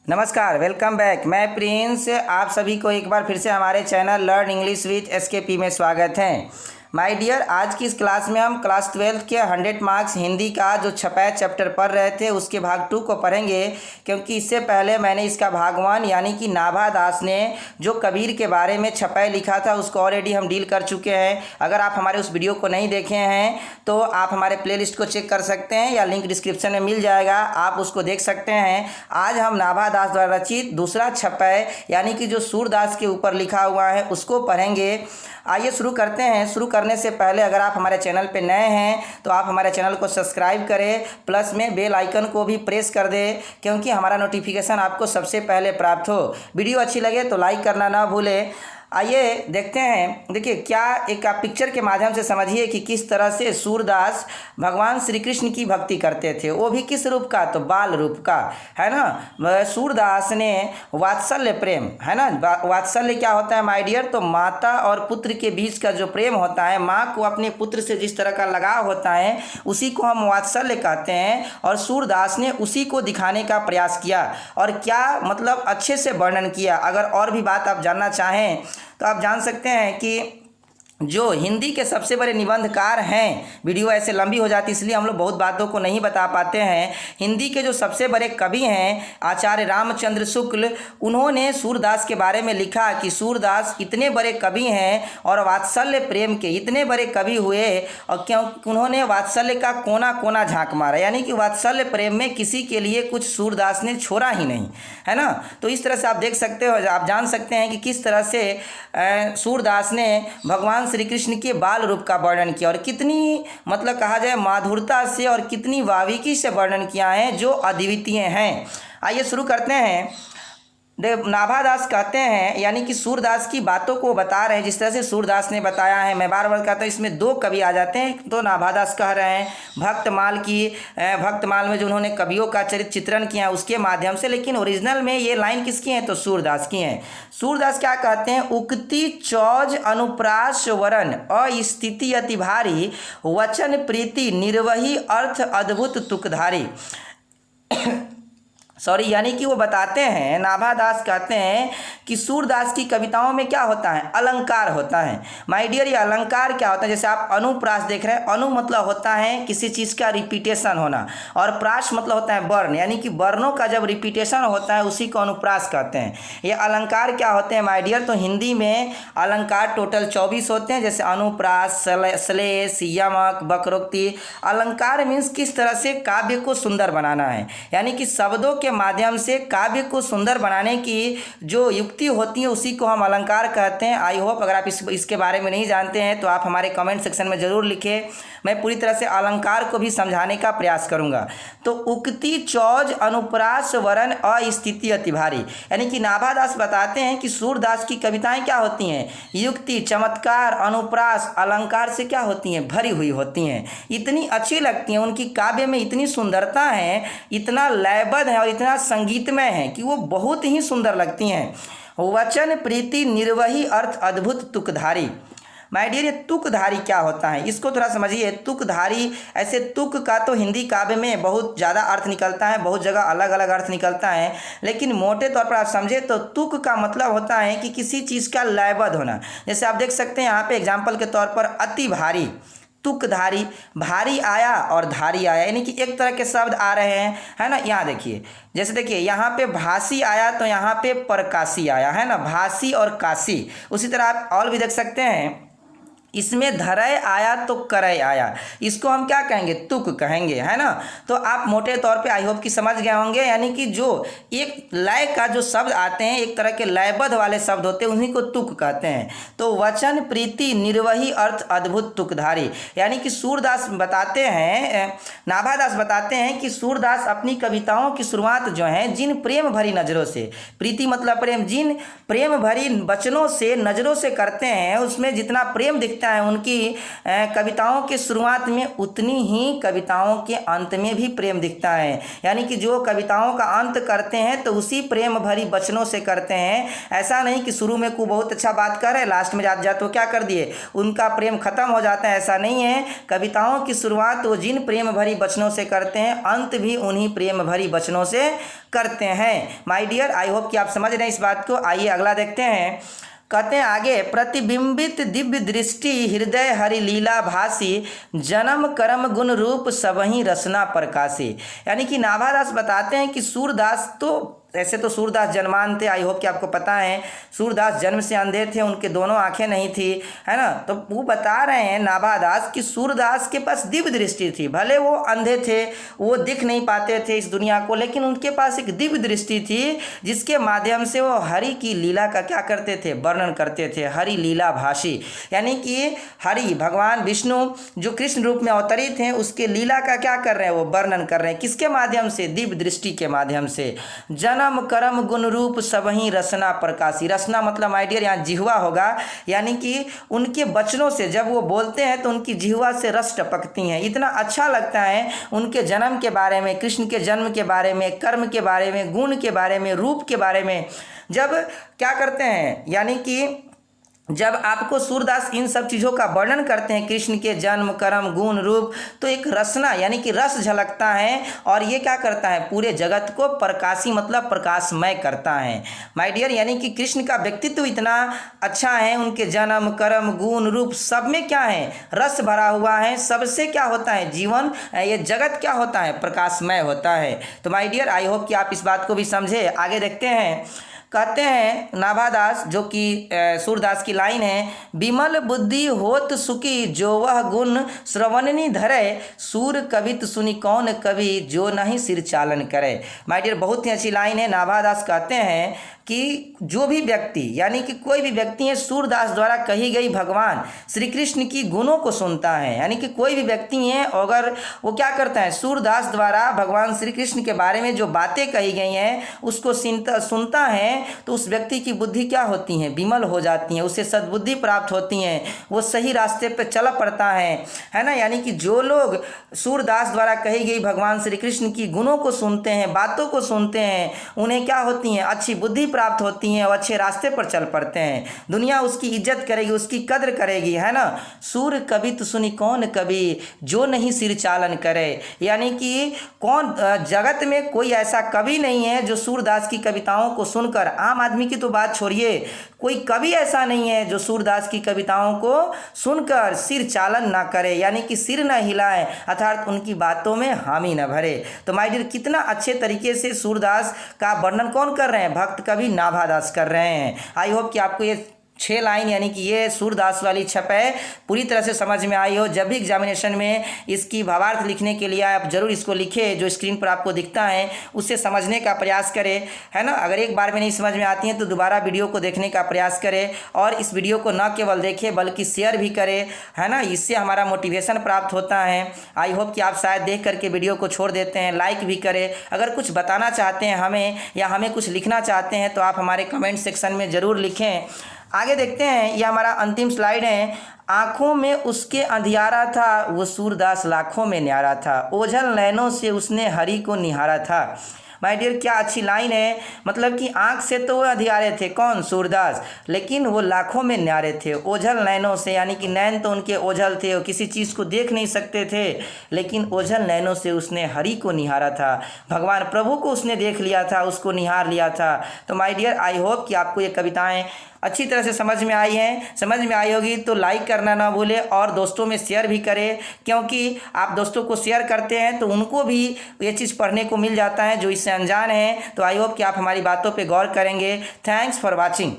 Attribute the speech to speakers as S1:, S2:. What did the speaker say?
S1: नमस्कार, welcome back. मैं Prince, आप सभी को एक बार फिर से हमारे channel learn English with SKP में स्वागत है। माय डियर, आज की इस क्लास में हम क्लास 12 के 100 मार्क्स हिंदी का जो छपाया चैप्टर पढ़ रहे थे उसके भाग 2 को पढ़ेंगे, क्योंकि इससे पहले मैंने इसका भाग 1 यानी कि नाभा दास ने जो कबीर के बारे में छपाया लिखा था उसको ऑलरेडी हम डील कर चुके हैं। अगर आप हमारे उस वीडियो को नहीं देखे हैं तो आप हमारे प्लेलिस्ट को चेक कर सकते हैं या लिंक डिस्क्रिप्शन में मिल जाएगा, आप उसको देख सकते हैं। आज हम नाभा दास द्वारा रचित दूसरा छपाया यानी कि जो सूरदास के ऊपर लिखा हुआ है उसको पढ़ेंगे। आइए शुरू करते हैं। शुरू करने से पहले अगर आप हमारे चैनल पे नए हैं तो आप हमारे चैनल को सब्सक्राइब करें, प्लस में बेल आइकन को भी प्रेस कर दें, क्योंकि हमारा नोटिफिकेशन आपको सबसे पहले प्राप्त हो। वीडियो अच्छी लगे तो लाइक करना ना भूलें। आइए देखते हैं। देखिए, क्या एक आप पिक्चर के माध्यम से समझिए कि किस तरह से सूरदास भगवान श्री कृष्ण की भक्ति करते थे, वो भी किस रूप का, तो बाल रूप का, है ना। सूरदास ने वात्सल्य प्रेम, है ना। वात्सल्य क्या होता है माय डियर, तो माता और पुत्र के बीच का जो प्रेम होता है, माँ को अपने पुत्र से जिस तरह का लगाव होता है उसी को हम वात्सल्य कहते हैं। और सूरदास ने उसी को दिखाने का प्रयास किया और क्या मतलब अच्छे से वर्णन किया। अगर और भी बात आप जानना चाहें तो आप जान सकते हैं कि जो हिंदी के सबसे बड़े निबंधकार हैं, वीडियो ऐसे लंबी हो जाती इसलिए हम लोग बहुत बातों को नहीं बता पाते हैं। हिंदी के जो सबसे बड़े कवि हैं आचार्य रामचंद्र शुक्ल, उन्होंने सूरदास के बारे में लिखा कि सूरदास इतने बड़े कवि हैं और वात्सल्य प्रेम के इतने बड़े कवि हुए, और क्यों उन्होंने वात्सल्य का कोना कोना झांक मारा, यानी कि वात्सल्य प्रेम में किसी के लिए कुछ सूरदास ने छोड़ा ही नहीं, है ना। तो इस तरह से आप देख सकते हो, आप जान सकते हैं कि किस तरह से सूरदास ने भगवान श्री कृष्ण के बाल रूप का वर्णन किया और कितनी मतलब कहा जाए माधुरता से और कितनी बारीकी से वर्णन किया है जो अद्वितीय हैं। आइए शुरू करते हैं। नाभा दास कहते हैं, यानी कि सूरदास की बातों को बता रहे हैं जिस तरह से सूरदास ने बताया है। मैं बार बार कहता हूँ इसमें दो कवि आ जाते हैं, तो नाभा दास कह रहे हैं भक्तमाल में जो उन्होंने कवियों का चित्रण किया उसके माध्यम से, लेकिन ओरिजिनल में ये लाइन किसकी है, तो सूरदास की हैं। सूरदास क्या कहते हैं, उक्ति चौज अनुप्रास वरण अस्थिति अति भारी वचन प्रीति निर्वही अर्थ अद्भुत तुकधारी सॉरी, यानी कि वो बताते हैं, नाभा दास कहते हैं कि सूरदास की कविताओं में क्या होता है, अलंकार होता है। माय डियर, ये अलंकार क्या होता है, जैसे आप अनुप्रास देख रहे हैं, अनु मतलब होता है किसी चीज़ का रिपीटेशन होना, और प्रास मतलब होता है वर्ण, यानी कि वर्णों का जब रिपीटेशन होता है उसी को अनुप्रास कहते हैं। ये अलंकार क्या होते हैं माय डियर, तो हिंदी में अलंकार टोटल 24 होते हैं, जैसे अनुप्रास, श्लेष, यमक, वक्रोक्ति। अलंकार मीन्स किस तरह से काव्य को सुंदर बनाना है, यानी कि शब्दों के माध्यम से काव्य को सुंदर बनाने की जो युक्ति होती है उसी को हम अलंकार कहते हैं। आई होप अगर आप इसके बारे में नहीं जानते हैं तो आप हमारे कमेंट सेक्शन में ज़रूर लिखें, मैं पूरी तरह से अलंकार को भी समझाने का प्रयास करूंगा। तो उक्ति चौज अनुप्रास वरण अस्थिति अति भारी, यानी कि नाभा दास बताते हैं कि सूरदास की कविताएं क्या होती हैं, युक्ति, चमत्कार, अनुप्रास, अलंकार से क्या होती हैं, भरी हुई होती हैं, इतनी अच्छी लगती हैं। उनकी काव्य में इतनी सुंदरता है, इतना लयबद्ध है और इतना संगीतमय है कि वो बहुत ही सुंदर लगती हैं। वचन प्रीति निर्वही अर्थ अद्भुत तुकधारी। माय डियर, ये तुकधारी क्या होता है इसको थोड़ा समझिए। तुकधारी, ऐसे तुक का तो हिंदी काव्य में बहुत ज़्यादा अर्थ निकलता है, बहुत जगह अलग अलग अर्थ निकलता है, लेकिन मोटे तौर पर आप समझे तो तुक का मतलब होता है कि किसी चीज़ का लयबद्ध होना। जैसे आप देख सकते हैं यहाँ पे एग्जाम्पल के तौर पर अति भारी, तुकधारी, भारी आया और धारी आया, यानी कि एक तरह के शब्द आ रहे हैं, है ना। यहाँ देखिए, जैसे देखिए यहाँ पे भासी आया तो यहाँ पे परकाशी आया, है ना, भासी और काशी। उसी तरह आप और भी देख सकते हैं, इसमें धरय आया तो करय आया, इसको हम क्या कहेंगे, तुक कहेंगे, है ना। तो आप मोटे तौर पे आई होप कि समझ गए होंगे, यानी कि जो एक लय का जो शब्द आते हैं, एक तरह के लयबद्ध वाले शब्द होते हैं, उन्हीं को तुक कहते हैं। तो वचन प्रीति निर्वही अर्थ अद्भुत तुकधारी, यानी कि सूरदास बताते हैं, नाभा दास बताते हैं कि सूरदास अपनी कविताओं की शुरुआत जो है जिन प्रेम भरी नज़रों से, प्रीति मतलब प्रेम, जिन प्रेम भरी वचनों से, नज़रों से करते हैं, उसमें जितना प्रेम दिखता लिखता है उनकी कविताओं के शुरुआत में उतनी ही कविताओं के अंत में भी प्रेम दिखता है। यानी कि जो कविताओं का अंत करते हैं तो उसी प्रेम भरी वचनों से करते हैं। ऐसा नहीं कि शुरू में को बहुत अच्छा बात कर रहे, लास्ट में जाते जाते वो क्या कर दिए, उनका प्रेम खत्म हो जाता है। ऐसा नहीं है। कविताओं की शुरुआत वो जिन प्रेम भरी वचनों से करते हैं, अंत भी उन्हीं प्रेम भरी वचनों से करते हैं। माय डियर, आई होप कि आप समझ रहे हैं इस बात को। आइए अगला देखते हैं। कहते हैं आगे, प्रतिबिंबित दिव्य दृष्टि हृदय हरि लीला भासी, जन्म कर्म गुण रूप सबही रसना प्रकाशी। यानी कि नाभादास बताते हैं कि सूरदास तो ऐसे तो सूरदास जन्मान थे, आई होप कि आपको पता है। सूरदास जन्म से अंधे थे, उनके दोनों आंखें नहीं थी, है ना। तो वो बता रहे हैं नाभादास कि सूरदास के पास दिव्य दृष्टि थी। भले वो अंधे थे, वो दिख नहीं पाते थे इस दुनिया को, लेकिन उनके पास एक दिव्य दृष्टि थी जिसके माध्यम से वो हरि की लीला का क्या करते थे, वर्णन करते थे। हरि लीला भाषी, यानी कि हरि भगवान विष्णु जो कृष्ण रूप में अवतरित हैं, उसके लीला का क्या कर रहे हैं, वो वर्णन कर रहे हैं। किसके माध्यम से, दिव्य दृष्टि के माध्यम से। जन्म कर्म गुण रूप सबही रसना प्रकाशी। रसना मतलब माय डियर यहाँ जिह्वा होगा, यानी कि उनके वचनों से जब वो बोलते हैं तो उनकी जिह्वा से रस टपकती हैं। इतना अच्छा लगता है उनके जन्म के बारे में, कृष्ण के जन्म के बारे में, कर्म के बारे में, गुण के बारे में, रूप के बारे में जब क्या करते हैं, यानी कि जब आपको सूरदास इन सब चीज़ों का वर्णन करते हैं, कृष्ण के जन्म कर्म गुण रूप, तो एक रसना यानी कि रस झलकता है और ये क्या करता है, पूरे जगत को प्रकाशी मतलब प्रकाशमय करता है। माय डियर, यानी कि कृष्ण का व्यक्तित्व इतना अच्छा है, उनके जन्म कर्म गुण रूप सब में क्या है, रस भरा हुआ है। सबसे क्या होता है, जीवन ये जगत क्या होता है, प्रकाशमय होता है। तो माय डियर, आई होप कि आप इस बात को भी समझे। आगे देखते हैं। कहते हैं नाभादास, जो कि सूरदास की लाइन है, विमल बुद्धि होत सुखी जो वह गुण श्रवणनी धरे, सूर कवित सुनी कौन कवि जो नहीं सिर चालन करे। माय डियर, बहुत ही अच्छी लाइन है। नाभादास कहते हैं कि जो भी व्यक्ति, यानी कि कोई भी व्यक्ति है, सूरदास द्वारा कही गई भगवान श्री कृष्ण की गुणों को सुनता है। यानी कि कोई भी व्यक्ति है, अगर वो क्या करता है, सूरदास द्वारा भगवान श्री कृष्ण के बारे में जो बातें कही गई हैं उसको सुनता है, तो उस व्यक्ति की बुद्धि क्या होती है, विमल हो जाती है, उसे सद्बुद्धि प्राप्त होती है, वो सही रास्ते पर चल पड़ता है ना। यानी कि जो लोग सूरदास द्वारा कही गई भगवान श्री कृष्ण की गुणों को सुनते हैं, बातों को सुनते हैं, उन्हें क्या होती है, अच्छी बुद्धि प्राप्त होती हैं और अच्छे रास्ते पर चल पड़ते हैं। दुनिया उसकी इज्जत करेगी, उसकी कद्र करेगी, है ना। सूर कवि तो सुनी कौन कवि जो नहीं सिर चालन करे। यानी कि कौन जगत में कोई ऐसा कवि नहीं है जो सूरदास की कविताओं को सुनकर, आम आदमी की तो बात छोड़िए, कोई कवि ऐसा नहीं है जो सूरदास की कविताओं को सुनकर सिर चालन ना करे, यानी कि सिर न हिलाए, अर्थात उनकी बातों में हामी न भरे। तो माय डियर, कितना अच्छे तरीके से सूरदास का वर्णन कौन कर रहे हैं, भक्त कवि नाभादास कर रहे हैं। आई होप कि आपको ये 6 लाइन यानी कि ये सूरदास वाली छप है पूरी तरह से समझ में आई हो। जब भी एग्जामिनेशन में इसकी भावार्थ लिखने के लिए आप जरूर इसको लिखें, जो स्क्रीन पर आपको दिखता है उससे समझने का प्रयास करें, है ना। अगर एक बार में नहीं समझ में आती है तो दोबारा वीडियो को देखने का प्रयास करें और इस वीडियो को न केवल देखें बल्कि शेयर भी करें, है ना। इससे हमारा मोटिवेशन प्राप्त होता है। आई होप कि आप शायद देख करके वीडियो को छोड़ देते हैं, लाइक भी करें। अगर कुछ बताना चाहते हैं हमें या हमें कुछ लिखना चाहते हैं तो आप हमारे कमेंट सेक्शन में ज़रूर लिखें। आगे देखते हैं, यह हमारा अंतिम स्लाइड है। आँखों में उसके अंधियारा था, वो सूरदास लाखों में न्यारा था, ओझल नैनों से उसने हरि को निहारा था। माय डियर, क्या अच्छी लाइन है। मतलब कि आँख से तो वो अंधियारे थे, कौन, सूरदास, लेकिन वो लाखों में न्यारे थे, ओझल नैनों से, यानी कि नैन तो उनके ओझल थे, वो किसी चीज़ को देख नहीं सकते थे, लेकिन ओझल नैनों से उसने हरि को निहारा था, भगवान प्रभु को उसने देख लिया था, उसको निहार लिया था। तो माय डियर, आई होप कि आपको ये कविताएँ अच्छी तरह से समझ में आई हैं। समझ में आई होगी तो लाइक करना ना भूलें और दोस्तों में शेयर भी करें, क्योंकि आप दोस्तों को शेयर करते हैं तो उनको भी ये चीज़ पढ़ने को मिल जाता है जो इससे अनजान हैं। तो आई होप कि आप हमारी बातों पे गौर करेंगे। Thanks for watching.